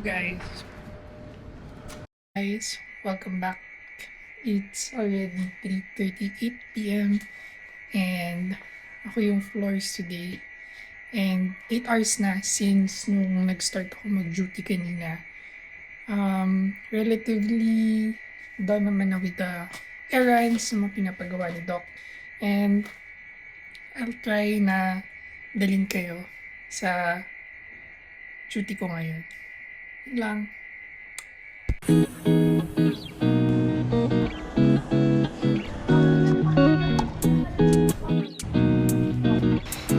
Guys, welcome back. It's already 3:38 p.m. and ako yung floors today. And 8 hours na since nung nag-start ako mag-duty kanina. Relatively done naman na with the errands na mga pinapagawa ni Doc. And I'll try na dalhin kayo sa duty ko ngayon. Yun lang.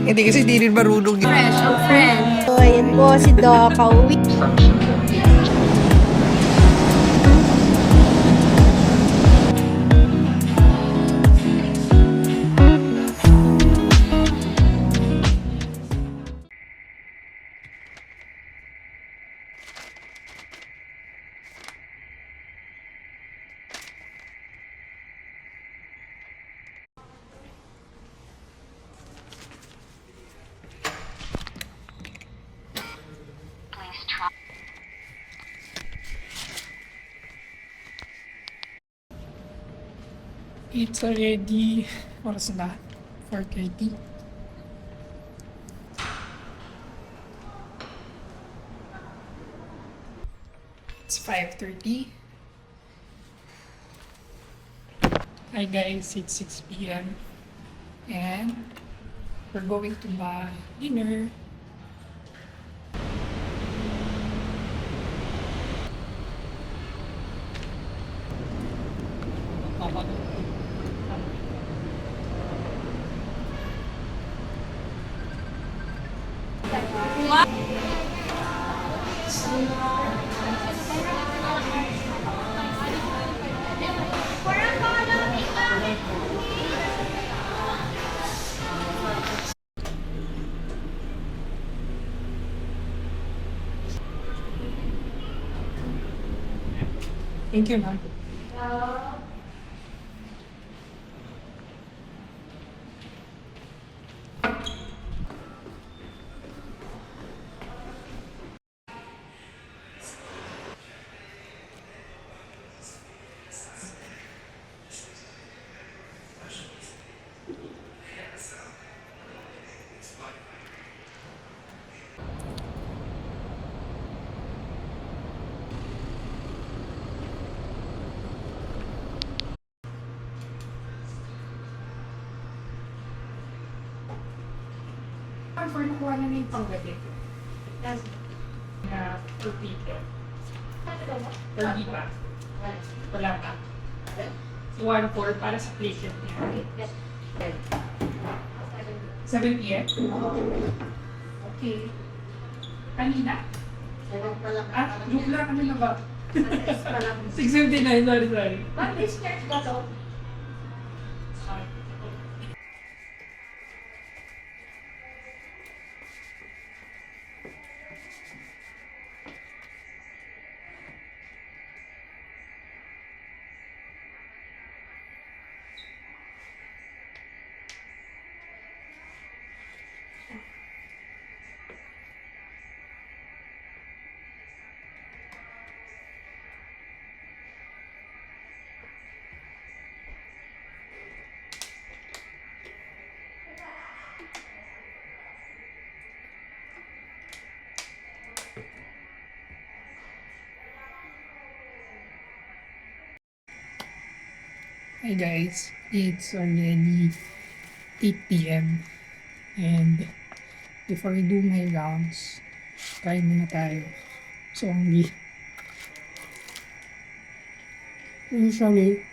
Hindi kasi di rin marunong yun. Fresh, ang friend. So, ayan po si Doc. Kauwi. It's already, oras na, 4:30. It's 5:30. Hi guys, it's 6 p.m. And we're going to buy dinner. Thank you, ma'am. For nakuha na yung panggabi. Na 2 people. Or di ba? Wala pa. 1-4 para sa patient niya. 7 p.m.? Okay. Kanina? Joke lang. Ano na ba? 6:59. Sorry. Mag-discharge ba to? Hi guys, it's already 8 p.m. and before I do my rounds, try muna tayo. So, usually,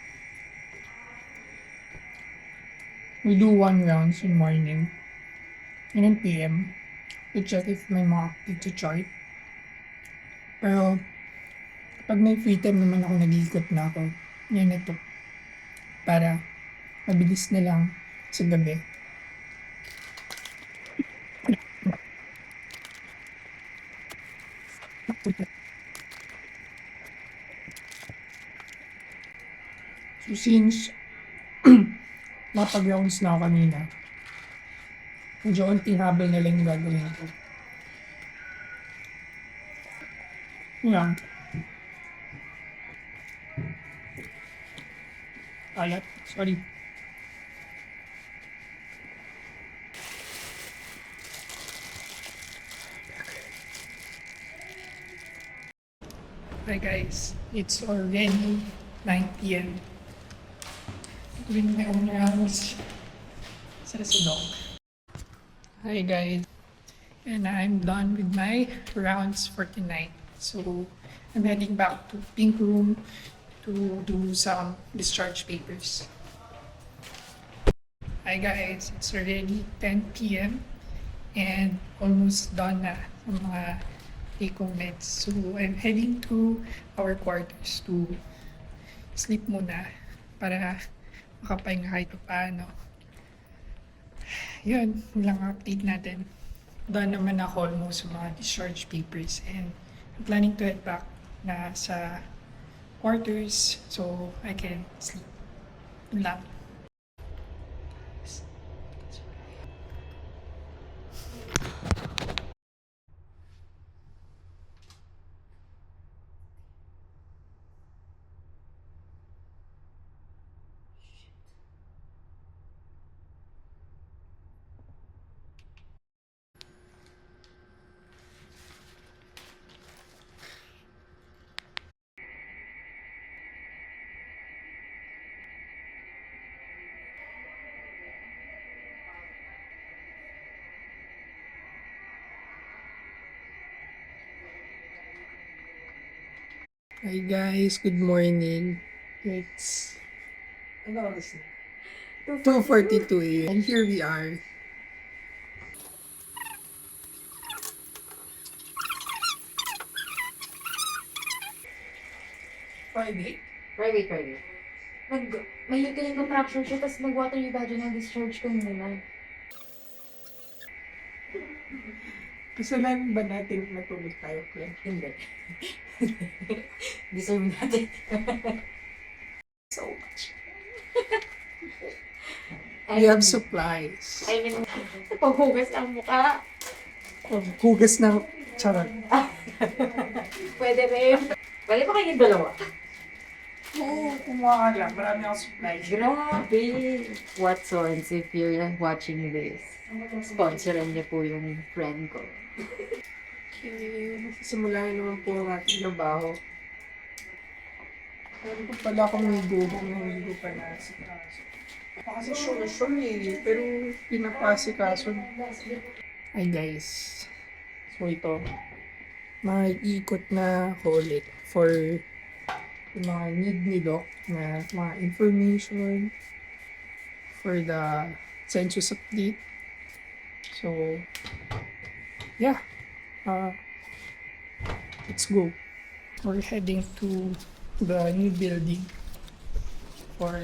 we do 1 rounds in morning and in PM to check if may mga active chart. Pero, pag may free time naman ako, nag-iikot na ako. Yan ito. Para mabilis na lang sa gabi. So since napag-rounds na ako kanina, medyo konting habol na lang yung gagawin ko. Yeah. Alat. Sorry. Hi guys, it's already 9 p.m. Doing my own rounds sa Silong. Hi guys, and I'm done with my rounds for tonight. So I'm heading back to Pink Room to do some discharge papers. Hi guys, it's already 10 p.m. and almost done na sa mga take-home meds. So I'm heading to our quarters to sleep muna para makapahinga kahit pa paano. Yun, yun lang ang update natin. Done naman ako almost sa mga discharge papers and I'm planning to head back na sa quarters so I can sleep. Yun lang. Hi guys, good morning. It's ano oras na? 2:42 a.m. And here we are. Friday? Friday. May uterine contraction siya, tapos nag-water yung vaginal discharge ko muna. Kasalanan ba natin matulog tayo, Glenn? Hindi. Deserve natin. So much. I We have supplies. mean, paghugas ang mukha. Hugas ng charot. Pwede rin. Pwede pa kayong dalawa. Oo, kumuha ka lang. Marami akong supplies. Grabe! Watsons, if you're watching this, sponsoran niyo po yung friend ko. Okay, simulan naman po ang ating trabaho. Meron po pala akong higuhong na hindi ko pa nasikaso. Kasi sure eh, pero pinapasikaso. Hi guys. So ito, mag-ikot na ako ulit for yung mga need ni Doc na mga information for the census update. So, yeah. Let's go. We're heading to the new building for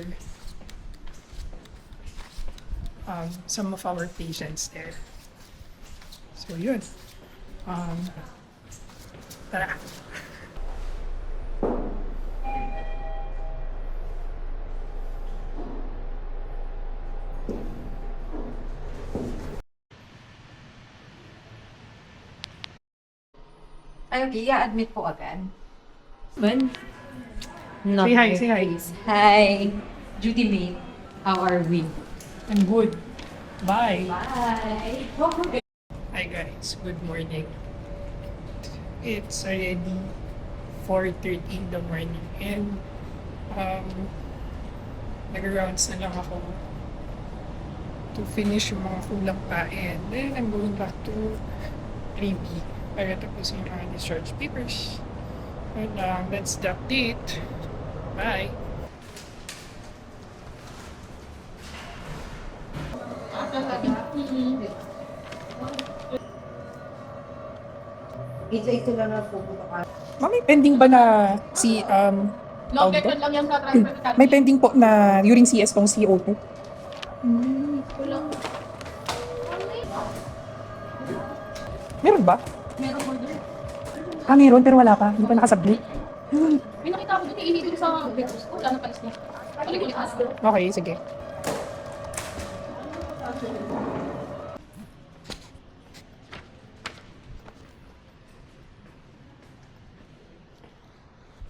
some of our patients there. So yun. Tara. Ay, okay, i-admit po agad. When? Say hi, say hi. Hi! Duty mate, how are we? I'm good. Bye. Bye! Hi guys, good morning. It's already 4:30 in the morning and nag-rounds na lang ako to finish yung mga kulang pa and then I'm going back to 3B para tapos yung mga discharge papers. And that's the update. Bye! Ito lang na pupunta ka. Mami, pending ba na si Long tawag record doon? lang yung na-transfer May pending po na urine CS tong CO2. Meron ba? Meron mo doon. Meron pero wala pa. Hindi pa nakasubmit. May nakita ko doon, iinit ko sa papers ko. Wala na palis niya. Ulit-ulit. Okay, sige.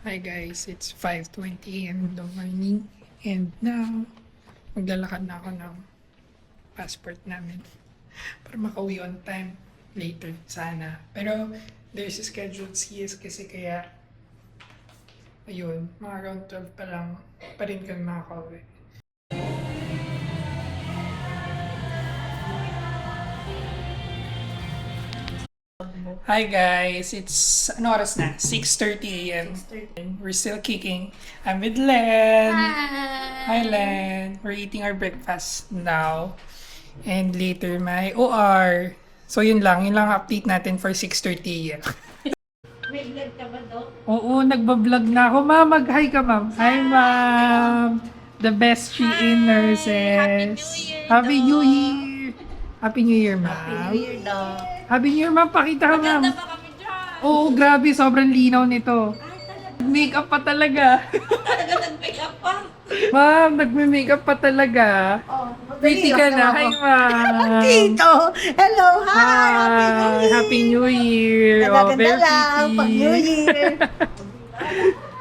Hi guys, it's 5:20 a.m. in the morning and now maglalakad na ako ng passport namin para makauwi on time later sana. Pero there's a scheduled CS kasi kaya ayun, mga around 12 pa rin kami makakauwi. Hi guys, it's ano oras na? 6:30 a.m. We're still kicking. I'm with Len. Hi Len. We're eating our breakfast now. And later may OR. So yun lang update natin for 6:30 a.m. May vlog ka ba, Dok? Oo, nagbablog na ako. Ma'am, mag-hi ka ma'am. Hi ma'am. The best she-in nurses. Happy New Year. Happy New Year, ma'am. Weird, Dok. Happy New Year, ma'am. Pakita ka, ma'am. Ganda pa kami dyan. Oo, grabe. Sobrang linaw nito. Makeup pa talaga. Talaga nag-pick up pa. Ma'am, nagme-makeup pa talaga. Oh, Pretty ka na. Hi, ma'am. Tito! Hello! Hi. Happy New Year. Oh, Nagaganda very lang pag New pretty. Year.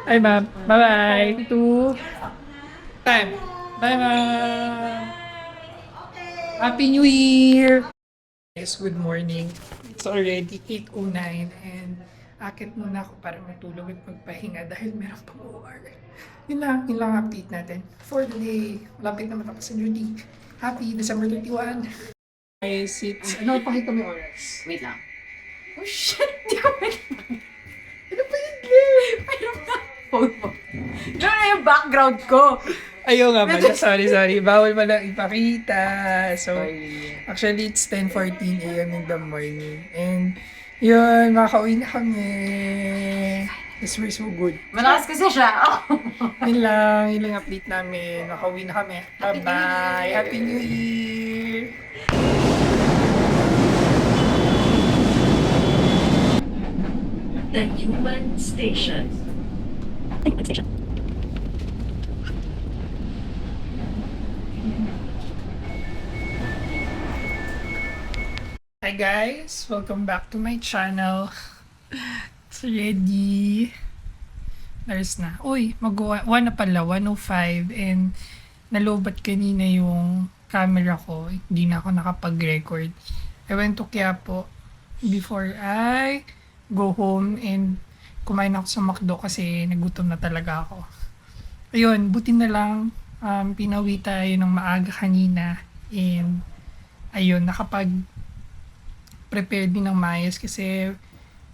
Hi, ma'am. Bye-bye. 2 time. Bye, ma'am. Happy New Year. Yes, good morning. It's already 8:09 and akit muna ako para matulog at magpahinga dahil meron pang OR. Yun lang update natin for the day. Malapit na matapos ang duty. Happy December 31. Guys, it's, ano, pakita mo yung oras. Wait lang. Oh shit! Di ko pwede. Ano pa yun, Glenn? Phone mo. Diyan na yung background ko. Ayaw nga pala, sorry. Bawal pala ipakita. So, actually, it's 10:14 a.m. in the morning. And, yun, makakauwi na kami. Yes, we're so good. Malakas kasi siya. Oh. Yun lang update namin. Makauwi na kami. Bye-bye! Happy New Year! The Human Station. Hi guys! Welcome back to my channel. It's ready. There's na. Uy, mag-1 na pala, 1:05 and nalobat kanina yung camera ko. Hindi na ako nakapag-record. I went to Quiapo before I go home and kumain ako sa McDo kasi nagutom na talaga ako. Ayun, buti na lang pinawi tayo ng maaga kanina and ayun, nakapag-prepare din ng maayos kasi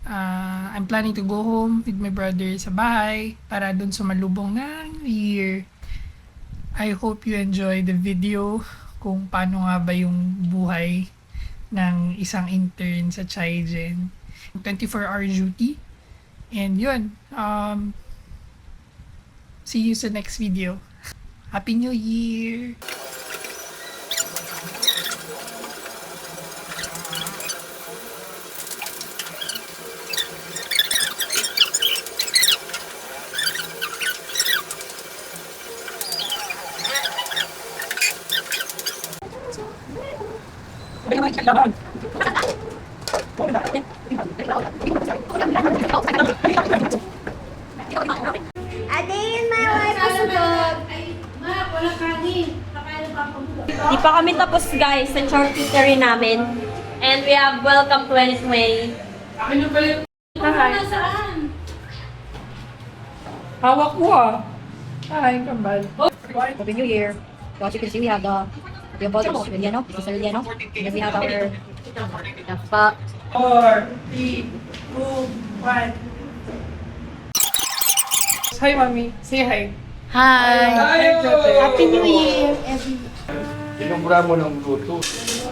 I'm planning to go home with my brother sa bahay para dun sumalubong ng New Year. I hope you enjoy the video kung paano nga ba yung buhay ng isang intern sa Chaijen. 24-hour duty. And yun, see you sa next video. Happy New Year! Ate, yun my wife is Dok. Di pa kami tapos guys sa charcuterie namin. And we have welcome 2020. Akin na pala yung hawak ko Hi, kambal. Happy New Year. So as you can see, we have the bottles with Liano, Mr. Liano. And then we have our the pa. 4, 3, 2, 1. Hi, Mami. Say hi. Hi! Hi, Happy New Year! Inumbra mo ng Bluetooth.